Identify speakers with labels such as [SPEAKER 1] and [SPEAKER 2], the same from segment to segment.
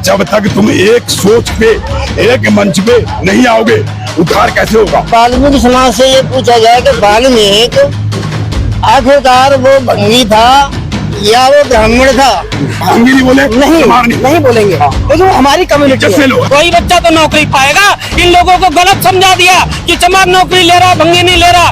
[SPEAKER 1] जब तक तुम एक सोच पे, एक मंच पे नहीं आओगे, उद्धार कैसे होगा?
[SPEAKER 2] वाल्मीकि समाज से ये पूछा जाए कि वाल्मीकि आखिरकार वो भंगी था या वो ब्राह्मण था?
[SPEAKER 1] भंगी नहीं बोले,
[SPEAKER 2] नहीं बोलेंगे, क्योंकि वो हमारी कम्युनिटी है।
[SPEAKER 3] कोई बच्चा तो नौकरी पाएगा। इन लोगों को गलत समझा दिया कि चमार नौकरी ले रहा, भंगी नहीं ले रहा।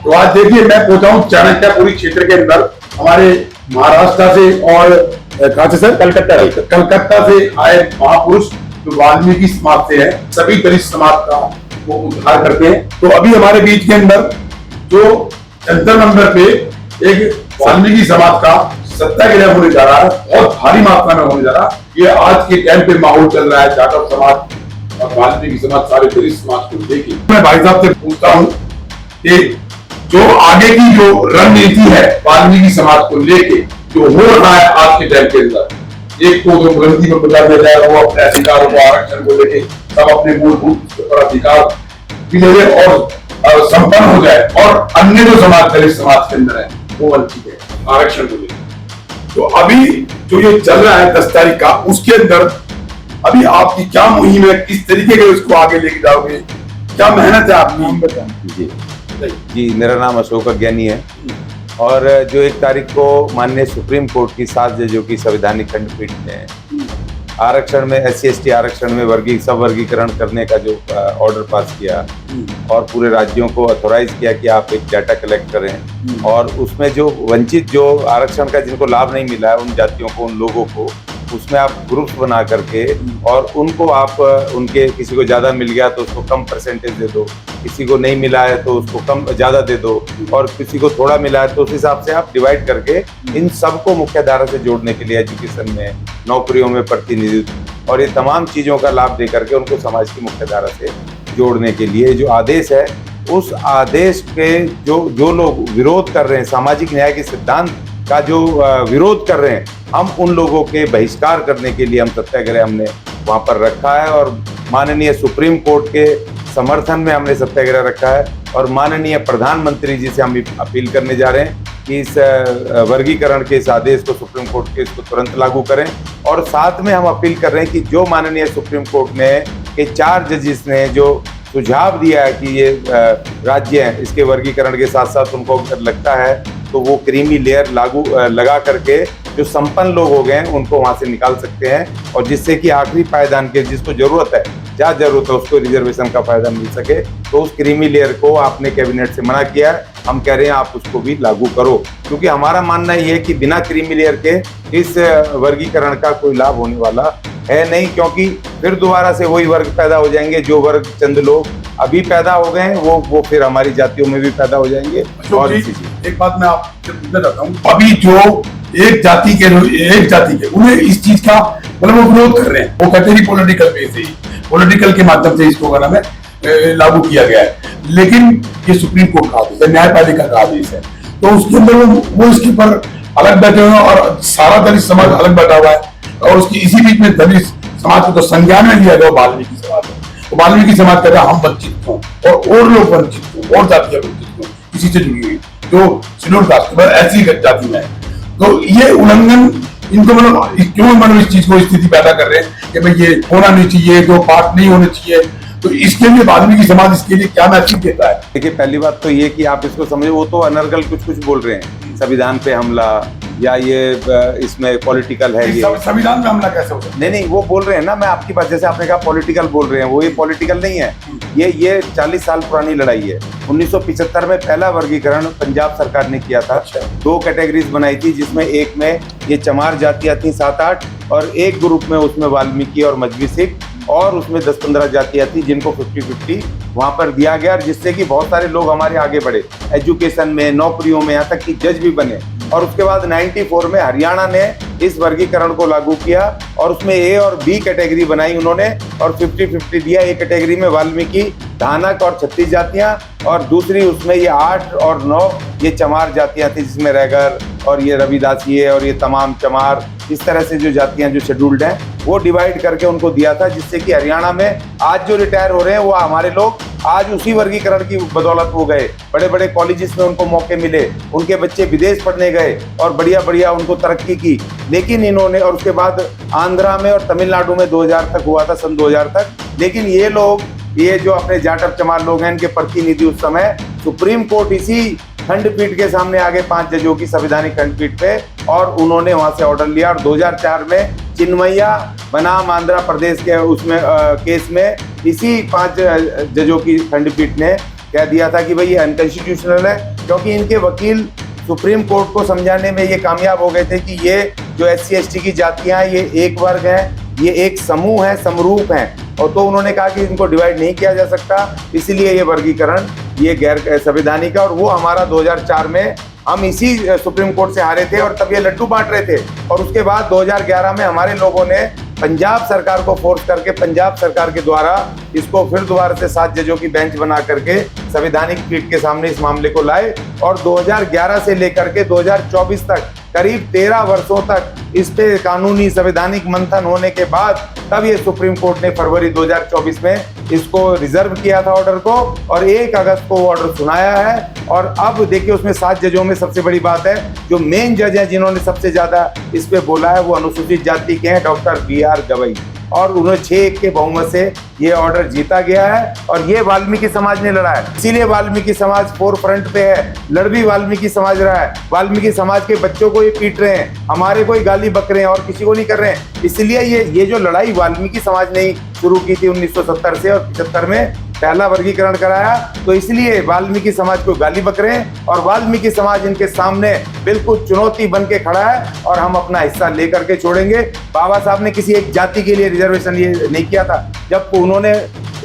[SPEAKER 4] तो आज देखिए, मैं पहुंचा हूँ चाणक्यपुरी क्षेत्र के अंदर। हमारे महाराष्ट्र से और कहाँ से सर? कलकत्ता से आए महापुरुष जो वाल्मीकि समाज से है, सभी दलित समाज का वो उद्धार करते हैं। तो अभी हमारे बीच के अंदर जो जंतर मंतर पे एक वाल्मीकि समाज का सत्याग्रह होने जा रहा है, बहुत भारी मात्रा में होने जा रहा है। ये आज के टाइम पे माहौल चल रहा है जाटव समाज और वाल्मीकि समाज, सारे दलित समाज को लेके। मैं भाई साहब से पूछता हूँ कि जो आगे की जो रणनीति है वाल्मीकि समाज को लेके जो हो रहा है आज के टाइम के अंदर, एक तो जो ग्रंथि में बता दिया जाएगा वो अपने अधिकारों को, आरक्षण को लेके सब अपने मूलभूत अधिकार भी ले और संपन्न हो जाए, और अन्य जो समाज दलित समाज के अंदर है वो वंचित है आरक्षण को लेकर। तो अभी जो ये चल रहा है 10 तारीख का, उसके अंदर अभी आपकी क्या मुहिम है, किस तरीके से उसको आगे लेके जाओगे, क्या मेहनत है आपकी?
[SPEAKER 5] जी, मेरा नाम अशोक अज्ञानी है और जो 1 तारीख को माननीय सुप्रीम कोर्ट की 7 जजों की संवैधानिक खंडपीठ ने आरक्षण में SC/ST आरक्षण में सब वर्गीकरण करने का जो ऑर्डर पास किया और पूरे राज्यों को ऑथोराइज किया कि आप एक डाटा कलेक्ट करें, और उसमें जो वंचित जो आरक्षण का जिनको लाभ नहीं मिला है उन जातियों को, उन लोगों को, उसमें आप ग्रुप्स बना करके और उनको आप उनके किसी को ज़्यादा मिल गया तो उसको कम परसेंटेज दे दो, किसी को नहीं मिला है तो उसको कम ज़्यादा दे दो, और किसी को थोड़ा मिला है तो उस हिसाब से आप डिवाइड करके इन सबको मुख्य धारा से जोड़ने के लिए एजुकेशन में, नौकरियों में प्रतिनिधित्व और ये तमाम चीज़ों का लाभ दे करके उनको समाज की मुख्य धारा से जोड़ने के लिए जो आदेश है, उस आदेश के जो लोग विरोध कर रहे हैं, सामाजिक न्याय के सिद्धांत का जो विरोध कर रहे हैं, हम उन लोगों के बहिष्कार करने के लिए हम सत्याग्रह हमने वहाँ पर रखा है और माननीय सुप्रीम कोर्ट के समर्थन में हमने सत्याग्रह रखा है। और माननीय प्रधानमंत्री जी से हम अपील करने जा रहे हैं कि इस वर्गीकरण के इस आदेश को सुप्रीम कोर्ट के इसको तुरंत लागू करें, और साथ में हम अपील कर रहे हैं कि जो माननीय सुप्रीम कोर्ट ने के 4 जजेस ने जो सुझाव दिया है कि ये राज्य हैं, इसके वर्गीकरण के साथ साथ उनको अगर लगता है तो वो क्रीमी लेयर लगा करके जो संपन्न लोग हो गए हैं उनको वहां से निकाल सकते हैं, और जिससे कि आखिरी पायदान के जिसको जरूरत है, जहाँ जरूरत है उसको रिजर्वेशन का फायदा मिल सके। तो उस क्रीमी लेयर को आपने कैबिनेट से मना किया है, हम कह रहे हैं आप उसको भी लागू करो, क्योंकि हमारा मानना ये है कि बिना क्रीमी लेयर के इस वर्गीकरण का कोई लाभ होने वाला है नहीं, क्योंकि फिर दोबारा से वही वर्ग पैदा हो जाएंगे, जो वर्ग चंद लोग अभी पैदा हो गए हैं वो फिर हमारी जातियों में भी पैदा हो जाएंगे। और
[SPEAKER 4] एक बात मैं आपसे पूछना चाहता हूँ, अभी जो एक जाति के उन्हें इस चीज का मतलब वो विरोध कर रहे हैं, वो कहते हैं पॉलिटिकल वे से ही, पॉलिटिकल के माध्यम से इसको करना में लागू किया गया है, लेकिन ये सुप्रीम कोर्ट का आदेश है, न्यायपालिका का आदेश है, तो उसके अंदर वो इसके ऊपर अलग बैठे हुए हैं और सारा दलित समाज अलग बैठा हुआ है, और उसकी इसी बीच में दलित समाज को तो संज्ञान में लिया गया वाल्मीकि समाज है। तो वाल्मीकि समाज कहता है हम वंचित हों और लोग वंचित हों और जातियां वंचित हों, इसी से जुड़ी हुई जो शेड्यूल कास्ट ऐसी जाति में है। तो ये उल्लंघन इनको मतलब क्यों इस चीज को स्थिति पैदा कर रहे हैं कि भाई ये होना नहीं चाहिए, जो पार्ट नहीं होने चाहिए, तो इसके लिए वाल्मीकि समाज इसके लिए क्या मैसेज देता है?
[SPEAKER 5] देखिए, पहली बात तो ये कि आप इसको समझे, वो तो अनर्गल कुछ बोल रहे हैं, संविधान पे हमला या ये इसमें पॉलिटिकल है, ये
[SPEAKER 4] संविधान में हमला कैसे हो सकता है?
[SPEAKER 5] नहीं वो बोल रहे हैं ना, मैं आपकी बात, जैसे आपने कहा पॉलिटिकल बोल रहे हैं, वो ये पॉलिटिकल नहीं है, ये 40 साल पुरानी लड़ाई है। 1975 में पहला वर्गीकरण पंजाब सरकार ने किया था। 2 कैटेगरीज बनाई थी, जिसमें एक में ये चमार जातियां थी 7-8, और एक ग्रुप में उसमें वाल्मीकि और मजबी सिख, और उसमें 10-15 जातियां थी जिनको 50-50 वहां पर दिया गया, जिससे कि बहुत सारे लोग हमारे आगे बढ़े एजुकेशन में, नौकरियों में, यहाँ तक कि जज भी बने। और उसके बाद 94 में हरियाणा ने इस वर्गीकरण को लागू किया और उसमें ए और बी कैटेगरी बनाई उन्होंने और 50-50 दिया। ए कैटेगरी में वाल्मीकि, धानक और 36 जातियां और दूसरी उसमें ये 8 और 9 ये चमार जातियां थी, जिसमें रैगर और ये रविदासी है और ये तमाम चमार, इस तरह से जो जातियां जो शेड्यूल्ड हैं वो डिवाइड करके उनको दिया था, जिससे कि हरियाणा में आज जो रिटायर हो रहे हैं वो हमारे लोग आज उसी वर्गीकरण की बदौलत हो गए। बड़े बड़े कॉलेजेस में उनको मौके मिले, उनके बच्चे विदेश पढ़ने गए और बढ़िया बढ़िया उनको तरक्की की। लेकिन इन्होंने, और उसके बाद आंध्रा में और तमिलनाडु में 2000 तक हुआ था, सन 2000 तक। लेकिन ये लोग, ये जो अपने जाटव चमार लोग हैं, इनके प्रतिनिधि उस समय सुप्रीम कोर्ट इसी खंडपीठ के सामने आगे 5 जजों की संवैधानिक खंडपीठ पे, और उन्होंने वहां से ऑर्डर लिया और 2004 में चिन्मैया बनाम आंध्र प्रदेश के उसमें केस में इसी 5 जजों की खंडपीठ ने कह दिया था कि भाई ये अनकॉन्स्टिट्यूशनल है, क्योंकि इनके वकील सुप्रीम कोर्ट को समझाने में ये कामयाब हो गए थे कि ये जो SC/ST की जातियां हैं ये एक वर्ग है, ये एक समूह है, समरूप हैं, और तो उन्होंने कहा कि इनको डिवाइड नहीं किया जा सकता, इसलिए ये वर्गीकरण ये गैर संवैधानिक है। और वो हमारा 2004 में हम इसी सुप्रीम कोर्ट से हारे थे और तब ये लड्डू बांट रहे थे। और उसके बाद 2011 में हमारे लोगों ने पंजाब सरकार को फोर्स करके पंजाब सरकार के द्वारा इसको फिर दोबारा से 7 जजों की बेंच बना करके संवैधानिक पीठ के सामने इस मामले को लाए, और 2011 से लेकर के 2024 तक करीब 13 वर्षों तक इस पे कानूनी संवैधानिक मंथन होने के बाद तब ये सुप्रीम कोर्ट ने फरवरी 2024 में इसको रिजर्व किया था ऑर्डर को, और 1 अगस्त को ऑर्डर सुनाया है। और अब देखिए उसमें 7 जजों में सबसे बड़ी बात है, जो मेन जज है जिन्होंने सबसे ज्यादा इस पे बोला है वो अनुसूचित जाति के हैं, डॉक्टर BR गवई, और उन्हें 6-1 के बहुमत से ये ऑर्डर जीता गया है। और ये वाल्मीकि समाज ने लड़ा है, इसीलिए वाल्मीकि समाज फोर फ्रंट पे है। लड़ भी वाल्मीकि समाज रहा है, वाल्मीकि समाज के बच्चों को ये पीट रहे हैं, हमारे कोई गाली बक रहे हैं और किसी को नहीं कर रहे हैं। इसलिए ये जो लड़ाई वाल्मीकि समाज ने शुरू की थी 1970 से, और 75 में पहला वर्गीकरण कराया, तो इसलिए वाल्मीकि समाज को गाली बक रहे हैं और वाल्मीकि समाज इनके सामने बिल्कुल चुनौती बन के खड़ा है, और हम अपना हिस्सा लेकर के छोड़ेंगे। बाबा साहब ने किसी एक जाति के लिए रिजर्वेशन ये नहीं किया था। जब उन्होंने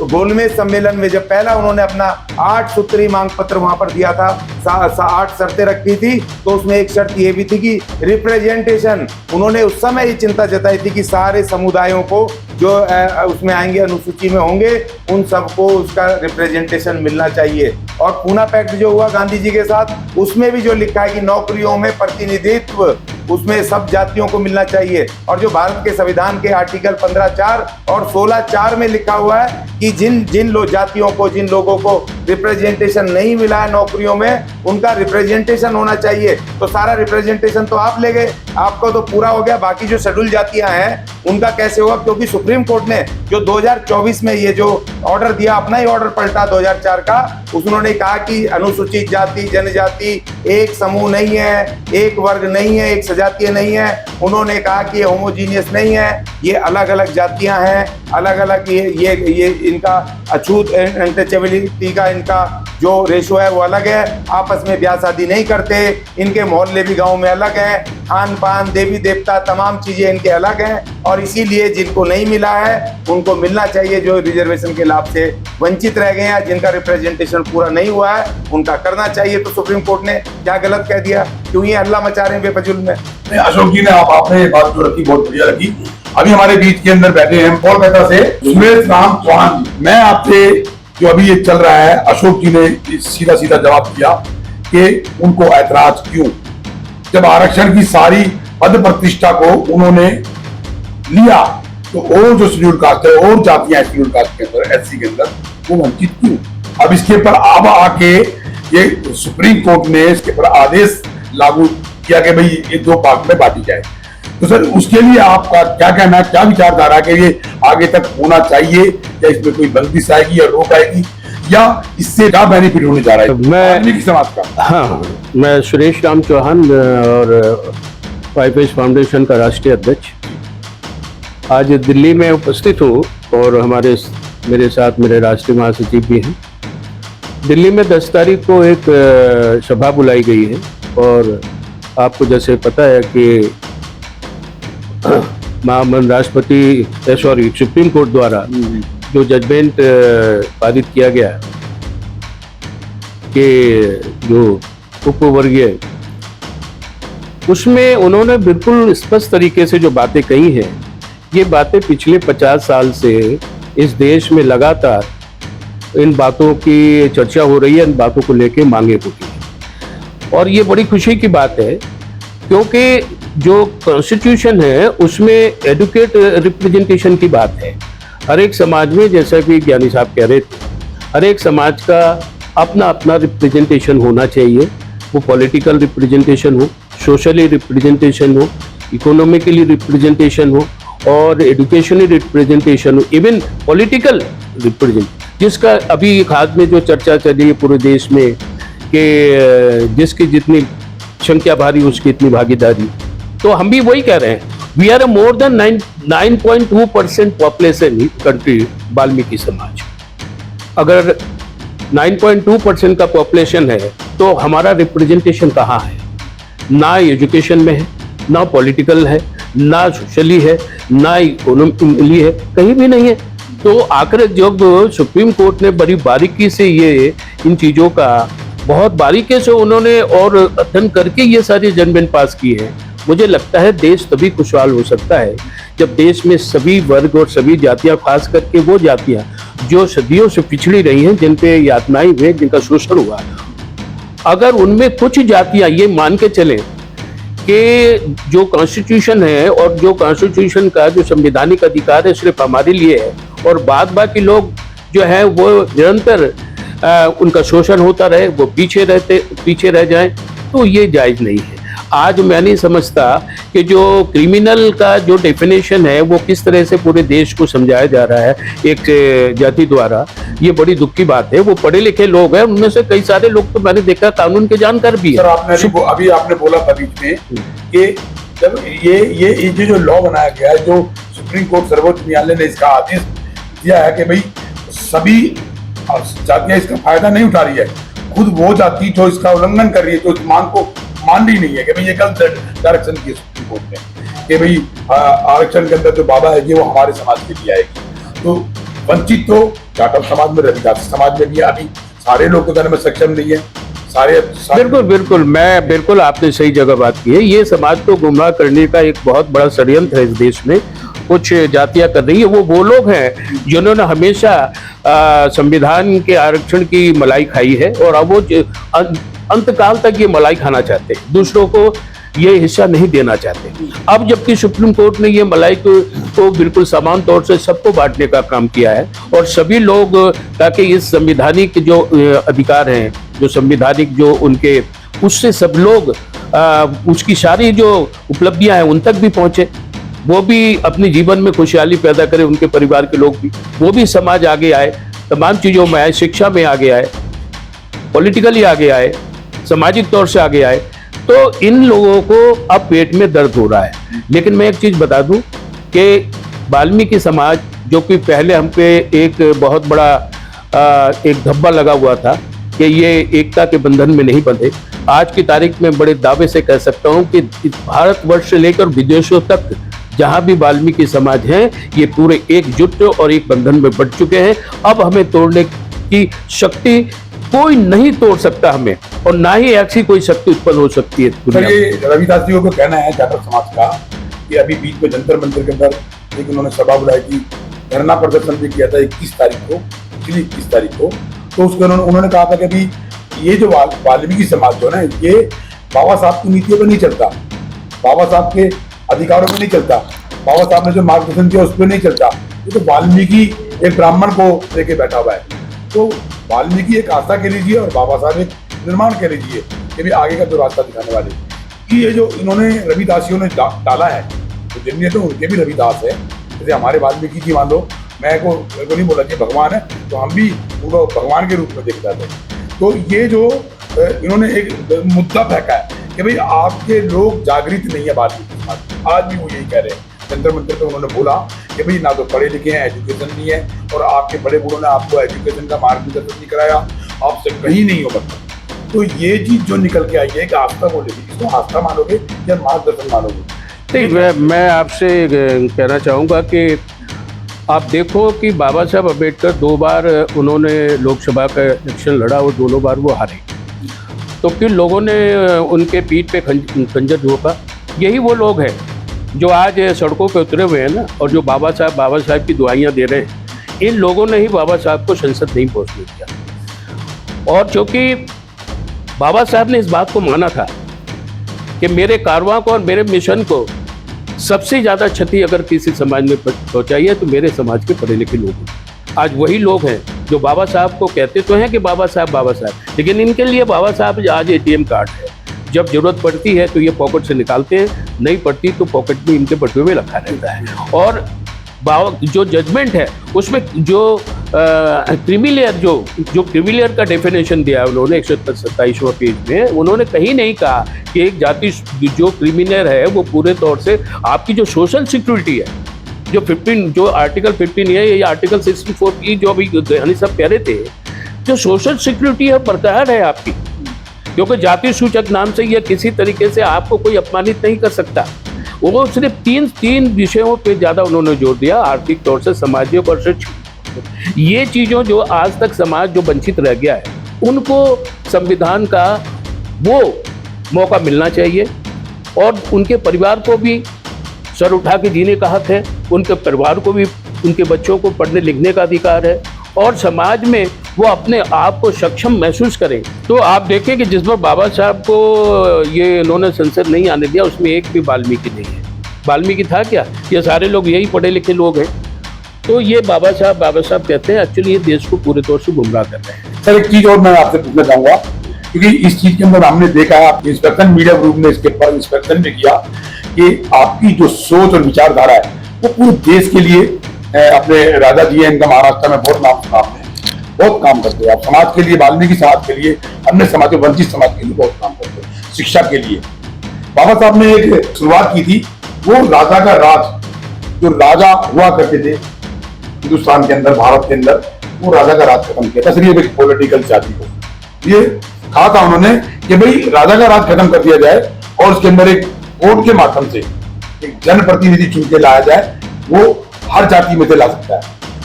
[SPEAKER 5] गोलमेज सम्मेलन में जब पहला उन्होंने अपना 8 सूत्री मांग पत्र वहां पर दिया था, 8 शर्तें रखी थी, तो उसमें एक शर्त ये भी थी कि रिप्रेजेंटेशन, उन्होंने उस समय ये चिंता जताई थी कि सारे समुदायों को जो उसमें आएंगे, अनुसूची में होंगे, उन सबको उसका रिप्रेजेंटेशन मिलना चाहिए। और पूना पैक्ट जो हुआ गांधी जी के साथ, उसमें भी जो लिखा है कि नौकरियों में प्रतिनिधित्व उसमें सब जातियों को मिलना चाहिए। और जो भारत के संविधान के आर्टिकल 15(4) और 16(4) में लिखा हुआ है कि जिन जातियों को, जिन लोगों को रिप्रेजेंटेशन नहीं मिला है नौकरियों में, उनका रिप्रेजेंटेशन होना चाहिए। तो सारा रिप्रेजेंटेशन तो आप ले गए, आपको तो पूरा हो गया, बाकी जो शेड्यूल जातियां हैं उनका कैसे होगा? क्योंकि सुप्रीम कोर्ट ने जो 2024 में ये जो ऑर्डर दिया, अपना ही ऑर्डर पलटा 2004 का, उन्होंने कहा कि अनुसूचित जाति, जनजाति एक समूह नहीं है, एक वर्ग नहीं है, एक सजातीय नहीं है। उन्होंने कहा कि ये होमोजीनियस नहीं है, ये अलग अलग जातियां हैं, अलग अलग ये इनका अछूत अनटचेबिलिटी का इनका जो रेशो है वो अलग है, आपस में ब्याह शादी नहीं करते, इनके मोहल्ले भी गांव में अलग हैं, खान पान, देवी देवता, तमाम चीजें इनके अलग हैं, और इसीलिए जिनको नहीं मिला है उनको मिलना चाहिए। जो रिजर्वेशन के लाभ से वंचित रह गए हैं, जिनका रिप्रेजेंटेशन पूरा नहीं हुआ है, उनका करना चाहिए। तो सुप्रीम कोर्ट ने क्या गलत कह दिया? क्यों ये हल्ला मचा रहे हैं बेफजूल में?
[SPEAKER 4] अशोक जी ने आपने बात जो रखी बहुत बढ़िया लगी। अभी हमारे बीच के अंदर बैठे हैं कोलकाता से सुमेश राम चौहान जी। मैं आपसे, जो अभी ये चल रहा है, अशोक जी ने सीधा सीधा जवाब दिया कि उनको ऐतराज क्यों, जब आरक्षण की सारी पद प्रतिष्ठा को उन्होंने लिया, तो और जो शेड्यूल कास्ट है और जातियां शेड्यूल कास्ट के अंदर, SC के अंदर, वो वंचित क्यों? अब इसके ऊपर अब आके ये सुप्रीम कोर्ट ने इसके ऊपर आदेश लागू किया कि भाई ये 2 भाग में बांटी जाए। तो सर उसके लिए आपका क्या कहना है, क्या विचारधारा है कि ये आगे तक होना चाहिए, या इसमें कोई बंदिश आएगी या रोक आएगी, या इससे क्या बेनिफिट होने जा रहा है वाल्मीकि समाज का?
[SPEAKER 6] हाँ, मैं सुरेश राम चौहान और 5H फाउंडेशन का राष्ट्रीय अध्यक्ष आज दिल्ली में उपस्थित हूँ, और मेरे साथ मेरे राष्ट्रीय महासचिव भी हैं। दिल्ली में 10 तारीख को एक सभा बुलाई गई है, और आपको जैसे पता है कि सुप्रीम कोर्ट द्वारा जो जजमेंट पारित किया गया कि जो उपवर्गीय उसमें उन्होंने बिल्कुल स्पष्ट तरीके से जो बातें कही हैं, ये बातें पिछले 50 साल से इस देश में लगातार इन बातों की चर्चा हो रही है, इन बातों को लेके मांगे होती है। और ये बड़ी खुशी की बात है, क्योंकि जो कॉन्स्टिट्यूशन है उसमें एडुकेट रिप्रेजेंटेशन की बात है। हर एक समाज में, जैसा कि ज्ञानी साहब कह रहे थे, हर एक समाज का अपना अपना रिप्रेजेंटेशन होना चाहिए। वो पॉलिटिकल रिप्रेजेंटेशन हो, सोशली रिप्रेजेंटेशन हो, इकोनॉमिकली रिप्रेजेंटेशन हो और एजुकेशनली रिप्रेजेंटेशन हो, इवन पॉलिटिकल रिप्रेजेंट, जिसका अभी खाद में जो चर्चा चली है पूरे देश में कि जिसकी जितनी संख्या भारी उसकी इतनी भागीदारी। तो हम भी वही कह रहे हैं, we are more than 9.2% population country Valmiki समाज। अगर 9.2% का पॉपुलेशन है तो हमारा रिप्रेजेंटेशन कहाँ है? ना एजुकेशन में है, ना पॉलिटिकल है, ना सोशली है, ना इकोनॉमिकली है, कहीं भी नहीं है। तो आखिर जब सुप्रीम कोर्ट ने बड़ी बारीकी से ये इन चीज़ों का बहुत बारीकी से उन्होंने और अध्ययन करके ये सारी जजमेंट पास की है, मुझे लगता है देश तभी खुशहाल हो सकता है जब देश में सभी वर्ग और सभी जातियां, खास करके वो जातियां जो सदियों से पिछड़ी रही हैं, जिन पे यातनाएं हुए, जिनका शोषण हुआ, अगर उनमें कुछ जातियां ये मान के चले कि जो कॉन्स्टिट्यूशन है और जो कॉन्स्टिट्यूशन का जो संवैधानिक अधिकार है सिर्फ हमारे लिए है और बाद बाकी लोग जो है वो निरंतर उनका शोषण होता रहे, वो पीछे रह जाएं, तो ये जायज नहीं है। आज मैं नहीं समझता कि जो क्रिमिनल का जो डेफिनेशन है वो किस तरह से पूरे देश को समझाया जा रहा है एक जाति द्वारा, ये बड़ी दुख की बात है। वो पढ़े लिखे लोग हैं, उनमें से कई सारे लोग तो मैंने देखा कानून के जानकार भी
[SPEAKER 4] सर,
[SPEAKER 6] है।
[SPEAKER 4] अभी आपने बोला था बीच में कि जब ये जो लॉ बनाया गया है, जो सुप्रीम कोर्ट सर्वोच्च न्यायालय ने इसका आदेश दिया है कि भाई सभी जातियां इसका फायदा नहीं उठा रही है, खुद वो जाति जो इसका उल्लंघन कर रही है, जो इस मांग को मान रही नहीं है कि भाई ये गलत डायरेक्शन की सुप्रीम कोर्ट ने कि भाई आरक्षण के अंदर जो बाधा है वो हमारे समाज के लिए आएगी, तो वंचित तो जाटव समाज में, रविदास समाज में भी अभी सारे लोग तो करने में सक्षम नहीं है।
[SPEAKER 6] बिल्कुल मैं बिल्कुल आपने सही जगह बात की है। ये समाज को गुमराह करने का एक बहुत बड़ा षड्यंत्र है इस देश में, कुछ जातियां कर रही है। वो लोग हैं जिन्होंने हमेशा संविधान के आरक्षण की मलाई खाई है और अब वो अंतकाल तक ये मलाई खाना चाहते हैं, दूसरों को ये हिस्सा नहीं देना चाहते। अब जबकि सुप्रीम कोर्ट ने ये मलाई को बिल्कुल समान तौर से सबको बांटने का काम किया है और सभी लोग, ताकि इस संवैधानिक जो अधिकार हैं, जो संवैधानिक जो उनके, उससे सब लोग उसकी सारी जो उपलब्धियां हैं उन तक भी पहुंचे, वो भी अपने जीवन में खुशहाली पैदा करें, उनके परिवार के लोग भी, वो भी समाज आगे आए, तमाम चीज़ों में आए, शिक्षा में आगे आए, पॉलिटिकली आगे आए, सामाजिक तौर से आगे आए। तो इन लोगों को अब पेट में दर्द हो रहा है। लेकिन मैं एक चीज़ बता दूं कि वाल्मीकि समाज, जो कि पहले हम पे एक बहुत बड़ा एक धब्बा लगा हुआ था कि ये एकता के बंधन में नहीं बंधे, आज की तारीख में बड़े दावे से कह सकता हूं कि भारतवर्ष से लेकर विदेशों तक जहां भी वाल्मीकि समाज हैं, ये पूरे एकजुट और एक बंधन में बंट चुके हैं। अब हमें तोड़ने की शक्ति कोई नहीं तोड़ सकता हमें, और ना ही ऐसी कोई शक्ति उत्पन्न हो सकती है दुनिया में।
[SPEAKER 4] ये रविदास जी को कहना है जाटव समाज का कि अभी बीच में जंतर मंतर के अंदर एक उन्होंने सभा बुलाई थी, धरना प्रदर्शन भी किया था 21 तारीख को, 21 तारीख को। तो उसको उन्होंने कहा था कि अभी ये जो वाल्मीकि समाज जो है ये बाबा साहब की नीतियों पर नहीं चलता, बाबा साहब के अधिकारों में नहीं चलता, बाबा साहब ने जो मार्गदर्शन किया उस पर नहीं चलता, ये तो वाल्मीकि एक ब्राह्मण को लेके बैठा हुआ है। तो वाल्मीकि एक आस्था कह लीजिए और बाबा साहब एक निर्माण कह लीजिए, ये भी आगे का जो रास्ता दिखाने वाले कि ये जो इन्होंने रविदासियों ने डाला है, तो जिनने तो उनके भी रविदास है। जैसे हमारे वाल्मीकि जी, मान लो मैं को नहीं बोला कि भगवान है, तो हम भी उनको भगवान के रूप में देखते थे। तो ये जो इन्होंने एक मुद्दा फेंका है कि भाई आपके लोग जागृत नहीं है वाल्मीकि समाज, आज भी वो यही कह रहे हैं। जंतर मंतर पे उन्होंने बोला कि भाई ना तो पढ़े लिखे हैं, एजुकेशन नहीं है, और आपके बड़े बूढ़ों ने आपको एजुकेशन का मार्गदर्शन नहीं कराया, आपसे कहीं नहीं हो सकता। तो ये चीज जो निकल के आई है कि आस्था को लेकर, इसको आस्था मानोगे या मार्गदर्शन मानोगे?
[SPEAKER 6] नहीं, मैं आपसे कहना चाहूँगा कि आप देखो कि बाबा साहब अम्बेडकर 2 बार उन्होंने लोकसभा का इलेक्शन लड़ा और दोनों बार वो हारे। तो फिर लोगों ने उनके पीठ पे खंजर झोंका। यही वो लोग हैं जो आज सड़कों पे उतरे हुए हैं ना, और जो बाबा साहब की दुआइयाँ दे रहे हैं। इन लोगों ने ही बाबा साहब को संसद नहीं पहुँचने दिया। और चूँकि बाबा साहब ने इस बात को माना था कि मेरे कारवां को और मेरे मिशन को सबसे ज़्यादा क्षति अगर किसी समाज में पहुँचाई है तो मेरे समाज के पढ़े लिखे लोग हैं। आज वही लोग हैं जो बाबा साहब को कहते तो हैं कि बाबा साहब, लेकिन इनके लिए बाबा साहब आज ATM कार्ड है। जब जरूरत पड़ती है तो ये पॉकेट से निकालते हैं, नहीं पड़ती तो पॉकेट में इनके बटुए में रखा रहता है। और जो जजमेंट है उसमें जो क्रिमिलेयर जो क्रिमिलेयर का डेफिनेशन दिया है उन्होंने 127वां पेज में, उन्होंने कहीं नहीं कहा कि एक जाति जो क्रिमिलेयर है वो पूरे तौर से आपकी जो सोशल सिक्योरिटी है, जो आर्टिकल 15 है या आर्टिकल 64 की जो अभी गहनी साहब कह रहे थे, जो सोशल सिक्योरिटी है बरकरार है आपकी, क्योंकि जाति सूचक नाम से या किसी तरीके से आपको कोई अपमानित नहीं कर सकता। वो सिर्फ तीन विषयों पे ज़्यादा उन्होंने जोर दिया, आर्थिक तौर से, सामाजिक और शैक्षिक। ये चीज़ों जो आज तक समाज जो वंचित रह गया है उनको संविधान का वो मौका मिलना चाहिए, और उनके परिवार को भी सर उठा के जीने का हक है, उनके परिवार को भी उनके बच्चों को पढ़ने लिखने का अधिकार है, और समाज में वो अपने आप को सक्षम महसूस करें। तो आप देखें कि जिस पर बाबा साहब को ये इन्होंने संसद नहीं आने दिया उसमें एक भी वाल्मीकि नहीं है। वाल्मीकि था क्या? ये सारे लोग यही पढ़े लिखे लोग हैं। तो ये बाबा साहब कहते हैं, एक्चुअली ये देश को पूरे तौर से गुमराह कर रहे हैं।
[SPEAKER 4] सर एक चीज और मैं आपसे पूछना चाहूंगा, क्योंकि इस चीज के अंदर हमने देखा है, इंस्पेक्शन मीडिया ग्रुप ने इसके ऊपर इंस्पेक्शन भी किया कि आपकी जो सोच और विचारधारा है वो पूरे देश के लिए, अपने राजा जी हैं, इनका महाराष्ट्र में बहुत नाम सुना, बहुत काम करते हैं आप समाज के लिए, वाल्मीकि समाज के लिए, अन्य समाज, वंचित समाज के लिए बहुत काम करते हैं, शिक्षा के लिए। बाबा साहब ने एक शुरुआत की थी, वो राजा का राज, जो राजा हुआ करते थे हिंदुस्तान के अंदर, भारत के अंदर, वो राजा का राज खत्म किया था, सिर्फ एक पॉलिटिकल जाति को। ये कहा था उन्होंने कि भाई राजा का राज खत्म कर दिया जाए और उसके अंदर एक वोट के माध्यम से एक जनप्रतिनिधि चुन के लाया जाए, वो हर जाति में से ला सकता है।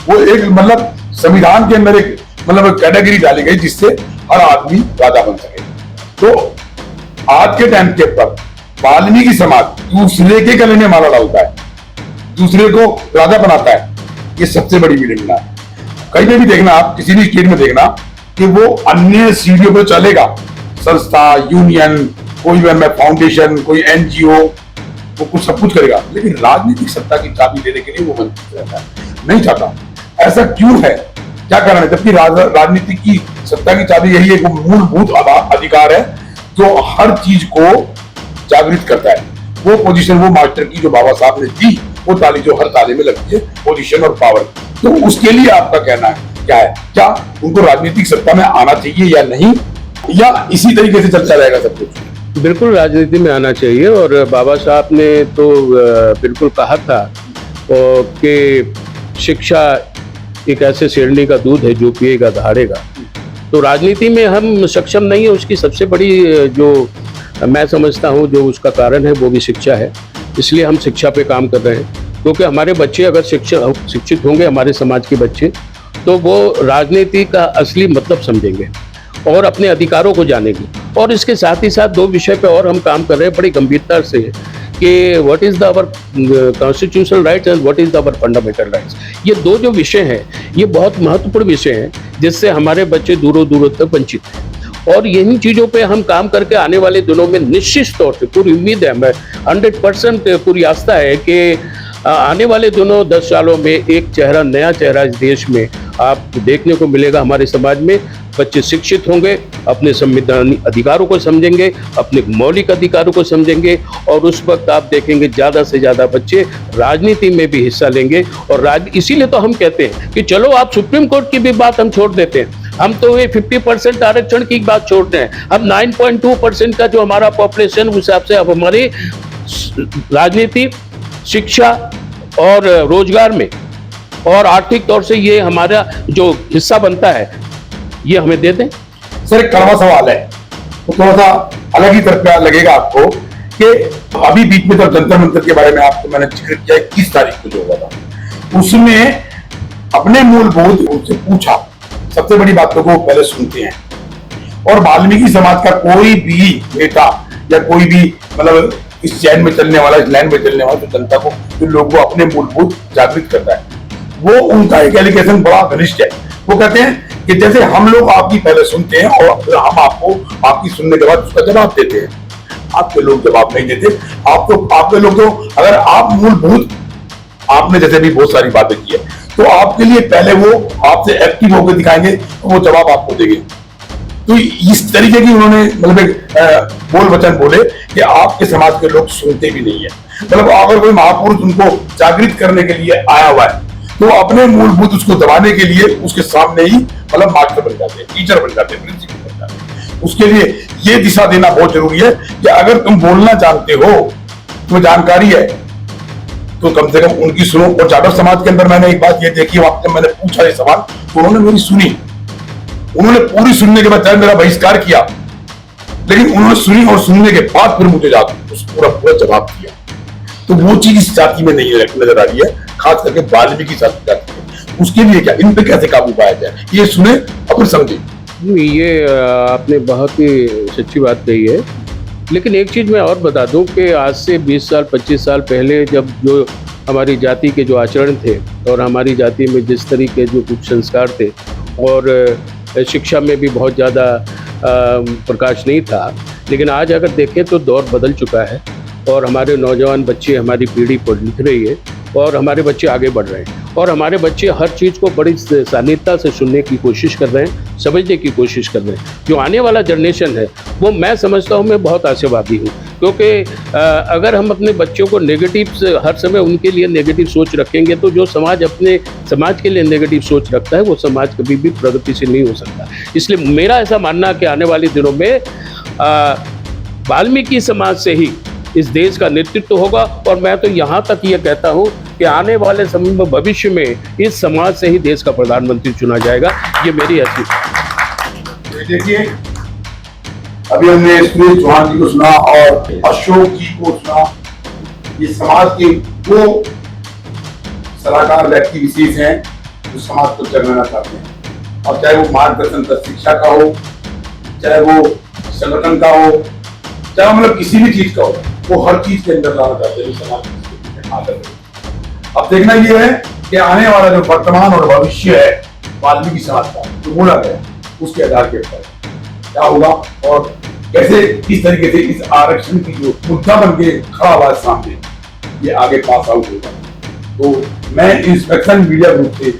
[SPEAKER 4] वो एक मतलब संविधान के अंदर एक कैटेगरी डाली गई जिससे हर आदमी राजा बन सके। तो आज के टाइम के ऊपर वाल्मीकि समाज दूसरे के गले में माला डालता है, दूसरे को राजा बनाता है, ये सबसे बड़ी विडंबना है। कहीं पे भी देखना आप, किसी भी स्टेट में देखना कि वो अन्य सीढ़ियों पर चलेगा, संस्था, यूनियन, कोई फाउंडेशन, कोई NGO, वो कुछ सब कुछ करेगा, लेकिन राजनीतिक सत्ता की चाबी देने के लिए वो वंचित रहता है, नहीं चाहता। ऐसा क्यों है, क्या कारण है? जबकि राजनीति की सत्ता की चाबी यही एक मूलभूत अधिकार है जो हर चीज को जागृत करता है। वो पोजीशन, वो मास्टर की जो बाबा साहब ने दी, वो ताली जो हर ताले में लगती है, पोजीशन और पावर। तो उसके लिए आपका कहना है क्या है? क्या उनको राजनीतिक सत्ता में आना चाहिए या नहीं, या इसी तरीके से चलता रहेगा सब कुछ?
[SPEAKER 6] बिल्कुल राजनीति में आना चाहिए, और बाबा साहब ने तो बिल्कुल कहा था कि शिक्षा एक ऐसे शेरनी का दूध है जो पिएगा दहाड़ेगा। तो राजनीति में हम सक्षम नहीं है, उसकी सबसे बड़ी जो मैं समझता हूँ जो उसका कारण है वो भी शिक्षा है। इसलिए हम शिक्षा पे काम कर रहे हैं, क्योंकि हमारे बच्चे अगर शिक्षित होंगे, हमारे समाज के बच्चे, तो वो राजनीति का असली मतलब समझेंगे और अपने अधिकारों को जानेंगे। और इसके साथ ही साथ दो विषय पे और हम काम कर रहे हैं बड़ी गंभीरता से कि what is the our constitutional rights and what is the our fundamental rights. ये दो जो विषय हैं ये बहुत महत्वपूर्ण विषय हैं जिससे हमारे बच्चे दूरों दूरों तक वंचित हैं। और यही चीज़ों पे हम काम करके आने वाले दिनों में निश्चित तौर से पूरी उम्मीद है, मैं 100% पूरी आस्था है कि आने वाले दिनों 10 सालों में एक चेहरा, नया चेहरा इस देश में आपको देखने को मिलेगा। हमारे समाज में बच्चे शिक्षित होंगे, अपने संवैधानिक अधिकारों को समझेंगे, अपने मौलिक अधिकारों को समझेंगे, और उस वक्त आप देखेंगे ज़्यादा से ज़्यादा बच्चे राजनीति में भी हिस्सा लेंगे। और इसीलिए तो हम कहते हैं कि चलो आप सुप्रीम कोर्ट की भी बात हम छोड़ देते हैं, हम तो ये 50% आरक्षण की बात छोड़ रहे हैं। अब 9.2% का जो हमारा पॉपुलेशन, उस हिसाब से अब हमारी राजनीति, शिक्षा और रोजगार में और आर्थिक तौर से ये हमारा जो हिस्सा बनता है ये हमें दे दें।
[SPEAKER 4] सर एक कड़वा सवाल है, तो थोड़ा सा अलग ही तरफ लगेगा आपको कि अभी बीच में जब जंतर मंतर के बारे में आपको मैंने जिक्र किया 21 तारीख को जो हुआ था, उसमें अपने मूलभूत उनसे पूछा, सबसे बड़ी बातों को पहले सुनते हैं, और वाल्मीकि समाज का कोई भी नेता या कोई भी मतलब इस चैन में चलने वाला, इस लाइन में चलने वाला, जो जनता को, जो लोगों को अपने मूलभूत जागृत करता है, वो उनका एक एलिगेशन बड़ा घनिष्ठ है। वो कहते हैं कि जैसे हम लोग आपकी पहले सुनते हैं और फिर हम आपको आपकी सुनने के बाद उसका जवाब देते हैं, आपके लोग जवाब नहीं देते। आपके लोग तो अगर आप मूलभूत, आपने जैसे भी बहुत सारी बातें की है, तो आपके लिए पहले वो आपसे एक्टिव होकर दिखाएंगे, तो वो जवाब आपको देंगे। तो इस तरीके की उन्होंने मतलब एक बोल वचन बोले कि आपके समाज के लोग सुनते भी नहीं है। मतलब अगर कोई महापुरुष उनको जागृत करने के लिए आया हुआ है, तो अपने मूलभूत उसको दबाने के लिए उसके सामने ही मतलब मास्टर बन जाते हैं, टीचर बन जाते हैं, प्रिंसिपल बन जाते हैं। उसके लिए ये दिशा देना बहुत जरूरी है कि अगर तुम बोलना जानते हो, तुम्हें जानकारी है, तो कम से कम उनकी सुनो। और जाटव समाज के अंदर मैंने एक बात ये देखी, मैंने पूछा ये सवाल, तो उन्होंने मेरी सुनी। उन्होंने पूरी सुनने के बाद चाहे मेरा बहिष्कार किया, लेकिन उन्होंने सुनी और सुनने के बाद फिर मुझे पूरा जवाब दिया। तो वो चीज इस जाति में नहीं नजर आ रही है, खास करके वाल्मीकि जाति में। उसके लिए क्या, इन पे कैसे काबू पाया जाए, ये सुने और फिर समझे।
[SPEAKER 6] ये आपने बहुत ही सच्ची बात कही है। लेकिन एक चीज़ मैं और बता दूं कि आज से 20 साल 25 साल पहले जब जो हमारी जाति के जो आचरण थे और हमारी जाति में जिस तरीके जो कुछ संस्कार थे और शिक्षा में भी बहुत ज़्यादा प्रकाश नहीं था, लेकिन आज अगर देखें तो दौर बदल चुका है और हमारे नौजवान बच्चे, हमारी पीढ़ी पढ़ लिख रही है और हमारे बच्चे आगे बढ़ रहे हैं और हमारे बच्चे हर चीज़ को बड़ी सानिध्यता से सुनने की कोशिश कर रहे हैं, समझने की कोशिश कर रहे हैं। जो आने वाला जनरेशन है वो मैं समझता हूँ, मैं बहुत आशावादी हूँ, क्योंकि अगर हम अपने बच्चों को नेगेटिव हर समय उनके लिए नेगेटिव सोच रखेंगे तो जो समाज अपने समाज के लिए नेगेटिव सोच रखता है वो समाज कभी भी प्रगतिशील नहीं हो सकता। इसलिए मेरा ऐसा मानना है कि आने वाले दिनों में वाल्मीकि समाज से ही इस देश का नेतृत्व होगा और मैं तो यहाँ तक ये कहता हूँ कि आने वाले समय में भविष्य में इस समाज से ही देश का प्रधानमंत्री चुना जाएगा। ये मेरी ऐसी।
[SPEAKER 4] देखिए, अभी हमने सुरेश चौहान जी को सुना और अशोक जी को सुना। ये समाज के वो सलाहकार व्यक्ति विशेष हैं जो समाज को चलाना चाहते हैं। अब चाहे वो मार्गदर्शन का शिक्षा का हो, चाहे वो संगठन का हो, चाहे मतलब किसी भी चीज का हो, वो हर चीज के अंदर लाना चाहते हैं समाज। अब देखना ये है कि आने वाला जो वर्तमान और भविष्य है वाल्मीकि समाज का जो बोला गया, उसके आधार के ऊपर क्या होगा और कैसे किस तरीके से इस आरक्षण की जो मुद्दा बन के खड़ा हुआ है सामने, ये आगे पास आउट होगा। तो मैं इंस्पेक्शन मीडिया ग्रुप से